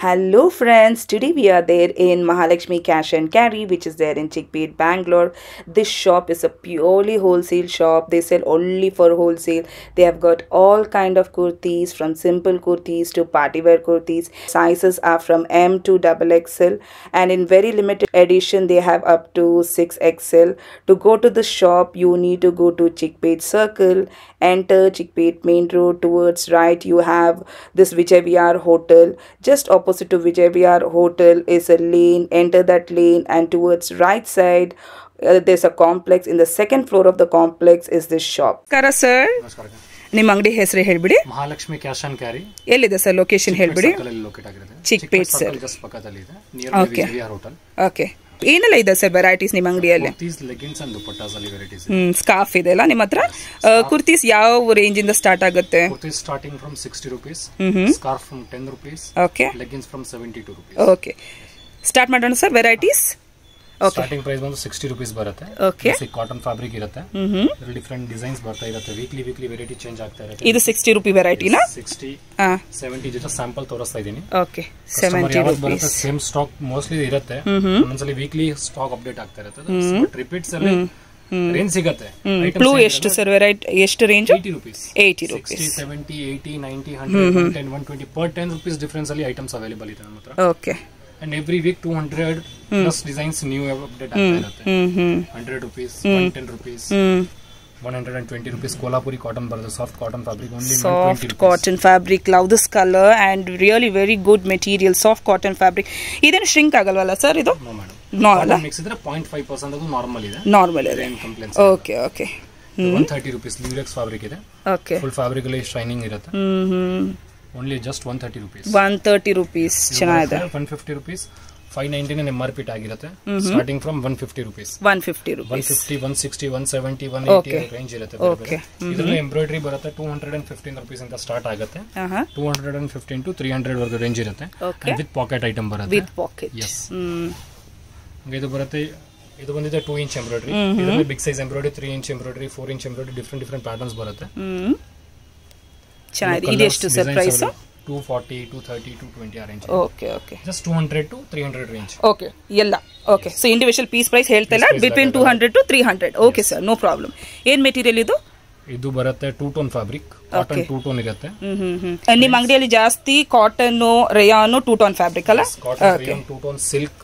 Hello friends, today we are there in Mahalakshmi Cash and Carry, which is there in Chickpet, Bangalore. This shop is a purely wholesale shop. They sell only for wholesale. They have got all kind of kurtis, from simple kurtis to party wear kurtis. Sizes are from M to XXL, and in very limited edition they have up to 6XL. To go to the shop, you need to go to Chickpet Circle, enter Chickpet Main Road. Towards right you have this Vijay Vihar Hotel. Just opposite to Vijay Vihar Hotel is a lane. Enter that lane, and towards right side there's a complex. In the second floor of the complex is this shop. Kara sir, ನಿಮ್ಮ ಅಂಗಡಿ ಹೆಸರು ಹೇಳ್ಬಿಡಿ. Mahalakshmi cash and carry. ಎಲ್ಲಿದೆ sir location ಹೇಳ್ಬಿಡಿ. Chickpet sir. Just ಪಕ್ಕದಲ್ಲಿ ಇದೆ, near Vijay Vihar hotel. Okay. ಏನೆಲ್ಲ ಇದೆ ಸರ್ ವೆರೈಟೀಸ್ ನಿಮ್ಮ ಅಂಗಡಿಯಲ್ಲಿ? ಕುರ್ತೀಸ್, ಲೆಗಿನ್ಸ್ ಅಂಡ್ ದುಪಟ್ಟಾಸ್ ಅಲ್ಲಿ ವೆರೈಟೀಸ್. ಸ್ಕಾರ್ಫ್ ಇದೆ ಅಲ್ಲ ನಿಮ್ಮ ಹತ್ರ? ಕುರ್ತೀಸ್ ಯಾವ ರೇಂಜ್ ಇಂದ ಸ್ಟಾರ್ಟ್ ಆಗುತ್ತೆ? Kurtis starting from 60 rupees, scarf from 10 rupees, okay, leggings from 72 rupees. Okay, start ಮಾಡೋಣ ಸರ್ ವೆರೈಟೀಸ್. ಸ್ಟಾರ್ಟಿಂಗ್ ಪ್ರೈಸ್ ಬಂದು 60 rupees ಬರುತ್ತೆ. ಓಕೆ, ಕಾಟನ್ ಫ್ಯಾಬ್ರಿಕ್ ಇರುತ್ತೆ. ಇದರಲ್ಲಿ ಡಿಫರೆಂಟ್ ಡಿಸೈನ್ಸ್ ಬರ್ತಾ ಇರುತ್ತೆ. ವೀಕ್ಲಿ ವೆರೈಟಿ ಚೇಂಜ್ ಆಗ್ತಾ ಇರುತ್ತೆ. ಇದು 60 ರೂಪಾಯಿ ವೆರೈಟಿನಾ? 60 70 ಜೊತೆ ಸ್ಯಾಂಪಲ್ ತೋರಿಸ್ತಾ ಇದೀನಿ. ಓಕೆ, 70 ಬರುತ್ತೆ. ಸೇಮ್ ಸ್ಟಾಕ್ ಮೋಸ್ಟ್ಲಿ ಇರುತ್ತೆ. ಒಂದ್ಸಲಿ ವೀಕ್ಲಿ ಸ್ಟಾಕ್ ಅಪ್ಡೇಟ್ ಆಗ್ತಾ ಇರುತ್ತೆ. ಬಟ್ ರಿಪೀಟ್ಸ್ ಅಲ್ಲಿ ರೇಂಜ್ ಸಿಗುತ್ತೆ. ಬ್ಲೂ ಎಷ್ಟು ಸರ್ ವೆರೈಟಿ? ಎಷ್ಟು range? 80 rupees, 80 rupees, 60, 70, 80, 90, 100, 110, 120 per 10 rupees difference ಅಲ್ಲಿ ಐಟಮ್ಸ್ ಅವೈಲೇಬಲ್ ಇದೆ ನಮ್ಮ ಹತ್ರ. Okay. And every week 200 plus designs new update ಆಗ್ತಾ ಇರುತ್ತೆ. 100 rupees, 110 rupees, 120 rupees. Kolhapuri cotton ಬರುತ್ತೆ, soft cotton fabric, only 120 rupees. Cotton fabric, love this color and really very good material, soft cotton fabric. ಇದೇನು shrink ಆಗಲ್ವಲ್ಲ sir ಇದು? No madam. No ಅಲ್ಲ, mix ಇದ್ರೆ 0.5% ಅದು normal ಇದೆ. Normal ಇದೆ. Okay okay. 130 rupees lurex fabric ಇದೆ. Okay, full fabric ಅಲ್ಲಿ shining ಇರುತ್ತೆ. Only just 130 rupees. 130 rupees ಚೆನ್ನಾಗಿದೆ. 150 rupees, 599 MRP ಆಗಿರುತ್ತೆ. Starting from 150 rupees, 150 rupees, 150, 160, 170, 180 range ಇರುತ್ತೆ. ಇದರಲ್ಲಿ ಎಂಬ್ರಾಯ್ಡರಿ ಬರುತ್ತೆ. 215 rupees ಅಂತ ಸ್ಟಾರ್ಟ್ ಆಗುತ್ತೆ. 215 to 300 ವರೆಗೂ ರೇಂಜ್ ಇರುತ್ತೆ. ವಿತ್ ಪಾಕೆಟ್ ಐಟಮ್ ಬರುತ್ತೆ. With pocket. ಎಸ್, ಇದು ಬರುತ್ತೆ. ಇದು ಬಂದಿದೆ 2 inch ಎಂಬ್ರಾಯ್ಡರಿ. ಇದರಲ್ಲಿ big size embroidery, 3 inch embroidery, 4 inch embroidery, different patterns ಬರುತ್ತೆ. ಚೆನ್ನಾಗಿದೆ. ಇದು ಎಷ್ಟು ಸರ್ ಪ್ರೈಸ್? 240, 230, 220 ಆ range. Okay okay. Just 200 to 300 range. Okay ಎಲ್ಲ. Okay, so individual piece price ಹೇಳ್ತಾ ಇಲ್ಲ, between 200 to 300. Okay sir, no problem. ಏನ್ ಮೆಟೀರಿಯಲ್ ಇದು? ಇದು ಬರುತ್ತೆ 2 tone ಫ್ಯಾಬ್ರಿಕ್, ಕಾಟನ್ 2 tone ಇರುತ್ತೆ. ನಿಮ್ಮ ಅಂಗಡಿಯಲ್ಲಿ ಜಾಸ್ತಿ ಕಾಟನ್, ರೇಯಾನ್, 2 tone ಫ್ಯಾಬ್ರಿಕ್ ಅಲ್ಲ? ಕಾಟನ್, 2 tone ಸಿಲ್ಕ್,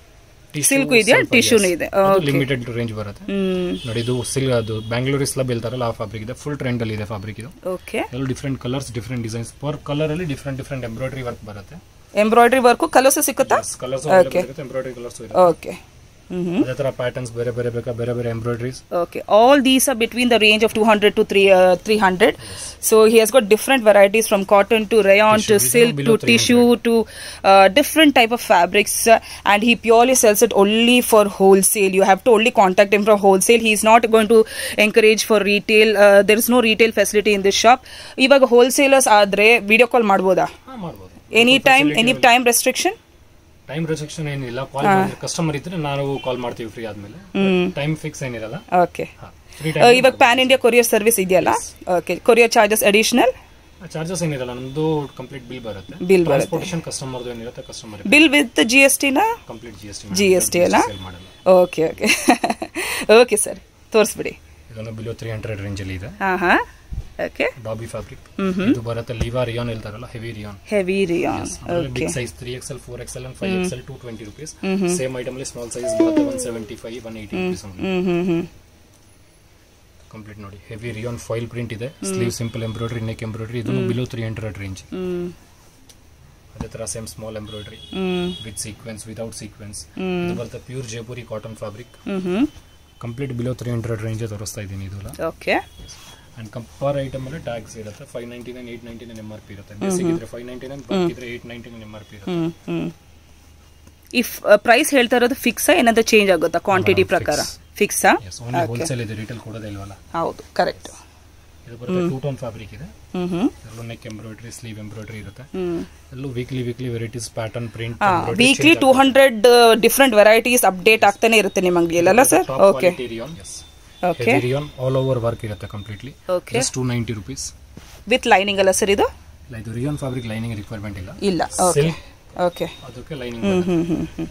ಸಿಲ್ಕ್ ಇದೆಯಾ, ಟಿಶ್ಯೂನು ಇದೆ. ಲಿಮಿಟೆಡ್ ರೇಂಜ್ ಬರುತ್ತೆ ನೋಡಿ. ಇದು ಸಿಲ್ಕ್, ಅದು ಬ್ಯಾಂಗ್ಳೂರ್ ಸ್ಲಬ್ ಹೇಳ್ತಾರಲ್ಲ ಆ ಫ್ಯಾಬ್ರಿಕ್ ಇದೆ. ಫುಲ್ ಟ್ರೆಂಡ್ ಅಲ್ಲಿ ಇದೆ ಫ್ಯಾಬ್ರಿಕ್ ಇದು. ಓಕೆ, ಎಲ್ಲ different colours, different designs. Per colour ಅಲ್ಲಿ ಡಿಫರೆಂಟ್ ಎಂಬ್ರಾಯ್ಡರಿ ವರ್ಕ್ ಬರುತ್ತೆ. ಎಂಬ್ರಾಯ್ಡರಿ ವರ್ಕ್ ಕಲರ್ಸ್ ಸಿಕ್ಕುತ್ತಾ? ಕಲರ್ಸ್ ಎಂಬ್ರಾಯ್ಡರಿ ಕಲರ್ಸ್ ಇದೆ. ಓಕೆ. ಅದೇ ತರ ಪ್ಯಾಟರ್ನ್ಸ್ ಬೇರೆ ಬೇಕಾ, ಬೇರೆ ಎಂಬ್ರಾಯ್ಡರೀಸ್. Okay, all these are between the range of 200 to 300. Yes. So he has got different varieties, from cotton to rayon to silk to tissue to different type of fabrics, and he purely sells it only for wholesale. You have to only contact him for wholesale. He is not going to encourage for retail. There is no retail facility in this shop. Ivaga wholesalers ಆದ್ರೆ video call ಮಾಡಬಹುದಾ? ಮಾಡಬಹುದು. any time restriction? Time restriction ಏನಿಲ್ಲ. ಕಾಲ್ ಮಾಡಿದ್ರೆ customer ಇದ್ರೆ ನಾವು ಕಾಲ್ ಮಾಡ್ತೀವಿ free ಆದ್ಮೇಲೆ. Time fix ಏನಿರಲ್ಲ. ಓಕೆ. ಇವಾಗ ಪ್ಯಾನ್ ಇಂಡಿಯಾ ಕೊರಿಯರ್ ಸರ್ವಿಸ್ ಇದೆಯಲ್ಲ? Okay. Courier charges additional? Charges ಏನಿರಲ್ಲ, ನಮ್ದು ಕಂಪ್ಲೀಟ್ ಬಿಲ್ ಬರುತ್ತೆ. ಬಿಲ್ ಬರುತ್ತೆ. ಟ್ರಾನ್ಸ್ಪೋರ್ಟೇಷನ್ ಕಸ್ಟಮರ್ ಏನಿರುತ್ತೆ, ಕಸ್ಟಮರ್ ಬಿಲ್ ವಿತ್ GST ನಾ? ಕಂಪ್ಲೀಟ್ GST ಅಲ್ಲ? Okay okay. ಓಕೆ ಸರ್, ತೋರಿಸ್ಬಿಡಿ. ಇದನ್ನು ಬಿಲೋ 300 ರೇಂಜ್ ಅಲ್ಲಿ ಇದೆ. ಹಾ. ಓಕೆ. ಡಾಬಿ ಫ್ಯಾಬ್ರಿಕ್ ಇದು ಬರುತ್ತೆ. ಲಿವಾ ರಿಯಾನ್ ಹೇಳ್ತಾರಲ್ಲ, heavy rayon. Okay. Big size 3XL, 4XL and 5XL, 220 rupees. Same item ಅಲ್ಲಿ ಸ್ಮಾಲ್ ಸೈಜ್ ಬರುತ್ತೆ 175, 180 rupees only. ಕಂಪ್ಲೀಟ್ ನೋಡಿ, ಹೆವಿ ರಿಯಾನ್ ಫಾಯಿಲ್ ಪ್ರಿಂಟ್ ಇದೆ. Sleeve simple embroidery, neck embroidery. ಇದನ್ನು ಬಿಲೋ 300 ರೇಂಜ್. ಅದೇ ತರ same small embroidery with sequins, without sequins. ಇದು ಬರುತ್ತೆ pure Jaipuri cotton fabric. Complete below 300 range ತೋರಿಸ್ತಾ ಇದೀನಿ. ಇದು ಓಕೆ. ಅಂಡ್ ಪರ್ ಐಟಮ್ ಅಲ್ಲಿ ಟ್ಯಾಕ್ಸ್ ಇರುತ್ತೆ. 599, 899 MRP ಇರುತ್ತೆ. ಬೇಸಿಕ್ ಇದ್ರೆ 599, ಬಲ್ಕ್ ಇದ್ರೆ 899 MRP ಇರುತ್ತೆ. ಇಫ್ ಪ್ರೈಸ್ ಹೇಳ್ತಾ ಇರೋದು ಫಿಕ್ಸ್ ಏನಾದ್ರೂ ಚೇಂಜ್ ಆಗುತ್ತಾ ಕ್ವಾಂಟಿಟಿ ಪ್ರಕಾರ? ಫಿಕ್ಸಾ? ಓನ್ಲಿ ಹೋಲ್ಸೇಲ್ ಇದೆ, ರಿಟೇಲ್ ಕೊಡೋದೇ ಇಲ್ವಲ್ಲ. ಹೌದು, ಕರೆಕ್ಟ್. ಇದು ಬರುತ್ತೆ 2 tone ಫ್ಯಾಬ್ರಿಕ್ ಇದೆ. ಎಲ್ಲೂ ನೆಕ್ ಎಂಬ್ರಾಯ್ಡರಿ, ಸ್ಲೀವ್ ಎಂಬ್ರಾಯ್ಡರಿ ಇರುತ್ತೆ. ಎಲ್ಲೂ weekly varieties, pattern, print. Weekly 200 different varieties update ಆಗ್ತಾನೆ ಇರುತ್ತೆ ನಿಮ್ಮ ಅಂಗಡಿಯಲ್ಲಿ ಅಲ್ಲ sir? Okay. Okay. Heavy rayon, all over work irutte completely. Okay. Just 290 rupees. With lining alla sir idu? Like the rayon fabric lining requirement illa. Illa. Okay. Silk okay ಅದಕ್ಕೆ lining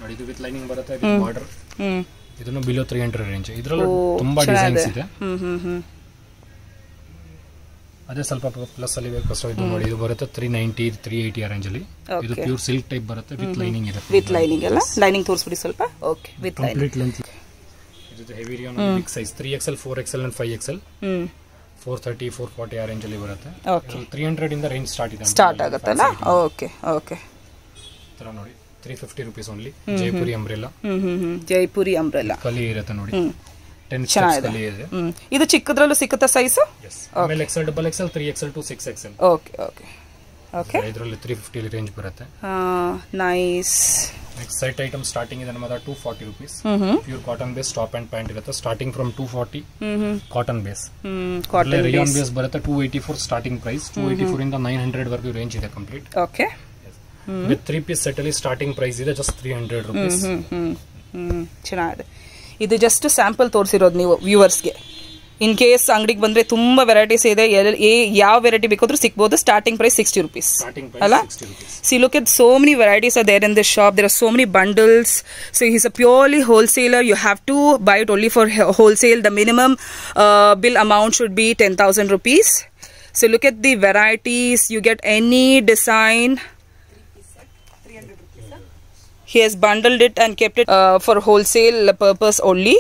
ನೋಡಿ, ಇದು with lining ಬರುತ್ತೆ, border. ಇದನ್ನು below 300 range. ಇದರಲ್ಲಿ ತುಂಬಾ designs ಇದೆ. ಅದೇ ಸ್ವಲ್ಪ ಪ್ಲಸ್ ಅಲ್ಲಿ ಬೇಕಷ್ಟು ಇದು ನೋಡಿ, ಇದು ಬರುತ್ತೆ 390 380 ರೇಂಜ್ ಅಲ್ಲಿ. ಇದು ಪ್ಯೂರ್ ಸಿಲ್ಕ್ ಟೈಪ್ ಬರುತ್ತೆ, ವಿತ್ ಲೈನಿಂಗ್ ಇದೆ. ವಿತ್ ಲೈನಿಂಗ್ ಅಲ್ಲ, ಲೈನಿಂಗ್ ತೋರಿಸ್ಬಿಡಿ ಸ್ವಲ್ಪ. Okay, with complete length. ಇದು heavy rayon big size 3XL 4XL and 5XL. 430 440 range ಅಲ್ಲಿ ಬರುತ್ತೆ. 300 ಇಂದ ರೇಂಜ್ ಸ್ಟಾರ್ಟ್ ಆಗುತ್ತಲ್ಲ. ಓಕೆ ಓಕೆ, ತರ ನೋಡಿ 350 rupees only. Jaipuri umbrella. Jaipuri umbrella ಕಲಿ ಇರುತ್ತೆ ನೋಡಿ, 10 ಸ್ಟೆಪ್ಸ್ ಕಲಿ ಇದೆ. ಇದು ಚಿಕ್ಕದ್ರಲ್ಲೂ ಸಿಕ್ಕುತ್ತಾ ಸೈಜ್? ಆಮೇಲೆ XL double XL 3XL to 6XL. Okay okay okay, ಇದರಲ್ಲಿ 350 ರೇಂಜ್ ಬರುತ್ತೆ. Nice. Next site item starting ಇದೆ ನಮ್ಮದ 240 rupees. Pure cotton base top and pant ಇರುತ್ತೆ, starting from 240. Cotton base. Cotton rayon base ಬರುತ್ತೆ 284 ಸ್ಟಾರ್ಟಿಂಗ್ ಪ್ರೈಸ್. 284 ಇಂದ 900 ವರೆಗೂ range ಇದೆ complete. Okay, with 3 piece set ಅಲ್ಲಿ ಸ್ಟಾರ್ಟಿಂಗ್ ಪ್ರೈಸ್ ಇದೆ ಜಸ್ಟ್ 300 ರೂಪೀಸ್. ಚೆನ್ನಾಗಿದೆ. ಇದು ಜಸ್ಟ್ ಸ್ಯಾಂಪಲ್ ತೋರಿಸಿರೋದು ನೀವು ವ್ಯೂವರ್ಸ್ಗೆ. ಇನ್ ಕೇಸ್ ಅಂಗಡಿಗೆ ಬಂದ್ರೆ ತುಂಬಾ ವೆರೈಟೀಸ್ ಇದೆ, ಯಾವ ವೆರೈಟಿ ಬೇಕಾದ್ರೂ ಸಿಗ್ಬೋದು. ಸ್ಟಾರ್ಟಿಂಗ್ ಪ್ರೈಸ್ 60 ರೂಪೀಸ್ ಅಲ್ಲ? C look at so many varieties are there in this shop. There are so many bundles. So he's a purely wholesaler. You have to buy it only for wholesale. The minimum bill amount should be 10,000 rupees. So look at the varieties. You get any design. He has bundled it and kept it for wholesale purpose only.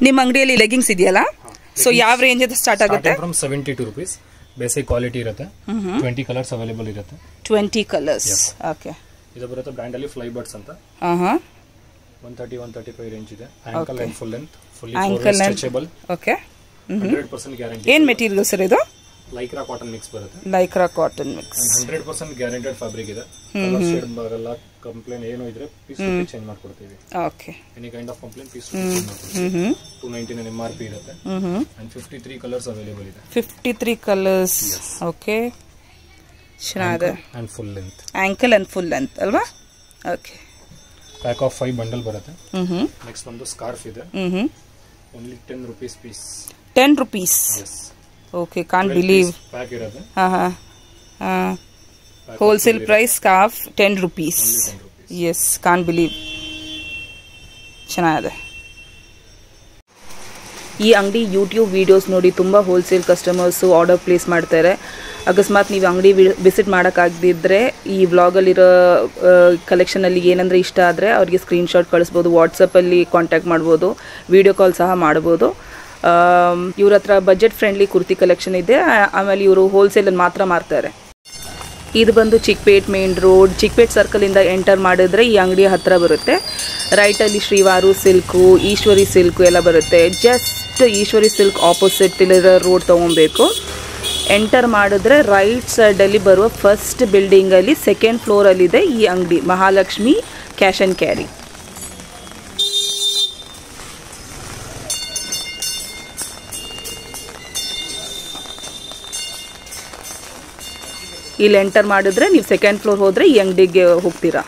ನಿಮ್ಮ ಅಂಗಡಿಯಲ್ಲಿ leggings ಇದೆಯಲ್ಲ, so ಯಾವ range ಇಂದ start ಆಗುತ್ತೆ? From 72 rupees. Basic quality ಇರುತ್ತೆ. 20 colours available ಇರುತ್ತೆ. 20 colours. Okay, ಇದು ಬರುತ್ತೆ ಬ್ರ್ಯಾಂಡ್ ಅಲ್ಲಿ ಫ್ಲೈ ಬರ್ಡ್ಸ್ ಅಂತ. 130 135 ರೇಂಜ್ ಇದೆ. Ankle and full length, fully stretchable. Okay, 100% guarantee. ಏನ್ ಮೆಟೀರಿಯಲ್ ಸರ್ ಇದು? ಲೈಕ್ರಾ ಕಾಟನ್ ಮಿಕ್ಸ್ ಬರುತ್ತೆ. Lycra cotton mix 100% guaranteed fabric ಇದೆ. ಕಲರ್ ಶೇಡ್ ಬರಲ್ಲ, ಕಂಪ್ಲೇಂಟ್ ಏನೋ ಇದ್ರೆ ಪೀಸ್ ಟು ಪೀಸ್ ಚೇಂಜ್ ಮಾಡ್ಕೊಡ್ತೀವಿ. Okay, any kind of complaint piece to piece ಮಾಡ್ಕೊಡ್ತೀವಿ. 299 MRP ಇರುತ್ತೆ. and 53 ಕಲರ್ಸ್ ಅವೈಲೇಬಲ್ ಇದೆ. 53 ಕಲರ್ಸ್. ಓಕೆ, ಚೆನ್ನಾಗಿದೆ. and full length, ankle and full length ಅಲ್ವಾ? ಓಕೆ, ಪ್ಯಾಕ್ ಆಫ್ 5 ಬಂಡಲ್ ಬರುತ್ತೆ. ನೆಕ್ಸ್ಟ್ ಒಂದು ಸ್ಕಾರ್ಫ್ ಇದೆ. only 10 rupees piece. 10 rupees. Yes. Okay, can't believe. Pack irade. Wholesale price scarf 10 rupees. Only 10 rupees. Yes, can't believe. ಚೆನ್ನಾಗಿದೆ. ಈ ಅಂಗಡಿ YouTube videos ನೋಡಿ ತುಂಬ wholesale customers order place ಮಾಡ್ತಾರೆ. ಅಕಸ್ಮಾತ್ ನೀವು ಅಂಗಡಿ ವಿಸಿಟ್ ಮಾಡೋಕ್ಕಾಗದಿದ್ದರೆ ಈ ವ್ಲಾಗಲ್ಲಿರೋ ಕಲೆಕ್ಷನಲ್ಲಿ ಏನಂದರೆ ಇಷ್ಟ ಆದರೆ ಅವ್ರಿಗೆ ಸ್ಕ್ರೀನ್ಶಾಟ್ ಕಳಿಸ್ಬೋದು, ವಾಟ್ಸಪ್ಪಲ್ಲಿ ಕಾಂಟ್ಯಾಕ್ಟ್ ಮಾಡ್ಬೋದು, ವಿಡಿಯೋ ಕಾಲ್ ಸಹ ಮಾಡ್ಬೋದು. ಇವ್ರ ಹತ್ರ ಬಜೆಟ್ ಫ್ರೆಂಡ್ಲಿ ಕುರ್ತಿ ಕಲೆಕ್ಷನ್ ಇದೆ. ಆಮೇಲೆ ಇವರು ಹೋಲ್ಸೇಲಲ್ಲಿ ಮಾತ್ರ ಮಾರ್ತಾರೆ. ಇದು ಬಂದು ಚಿಕ್ಪೇಟ್ ಮೇನ್ ರೋಡ್, ಚಿಕ್ಪೇಟ್ ಸರ್ಕಲಿಂದ ಎಂಟರ್ ಮಾಡಿದ್ರೆ ಈ ಅಂಗಡಿ ಹತ್ತಿರ ಬರುತ್ತೆ. ರೈಟಲ್ಲಿ ಶ್ರೀವಾರು ಸಿಲ್ಕು, ಈಶ್ವರಿ ಸಿಲ್ಕು ಎಲ್ಲ ಬರುತ್ತೆ. ಜಸ್ಟ್ ಈಶ್ವರಿ ಸಿಲ್ಕ್ ಆಪೋಸಿಟ್ ಇಲ್ಲಿರೋ ರೋಡ್ ತೊಗೊಬೇಕು. ಎಂಟರ್ ಮಾಡಿದ್ರೆ ರೈಟ್ ಸೈಡಲ್ಲಿ ಬರುವ ಫಸ್ಟ್ ಬಿಲ್ಡಿಂಗಲ್ಲಿ ಸೆಕೆಂಡ್ ಫ್ಲೋರಲ್ಲಿದೆ ಈ ಅಂಗಡಿ, ಮಹಾಲಕ್ಷ್ಮಿ ಕ್ಯಾಶ್ ಆ್ಯಂಡ್ ಕ್ಯಾರಿ. ಇಲ್ಲಿ ಎಂಟರ್ ಮಾಡಿದ್ರೆ ನೀವು ಸೆಕೆಂಡ್ ಫ್ಲೋರ್ ಹೋದರೆ ಈ ಅಂಗಡಿಗೆ ಹೋಗ್ತೀರಾ.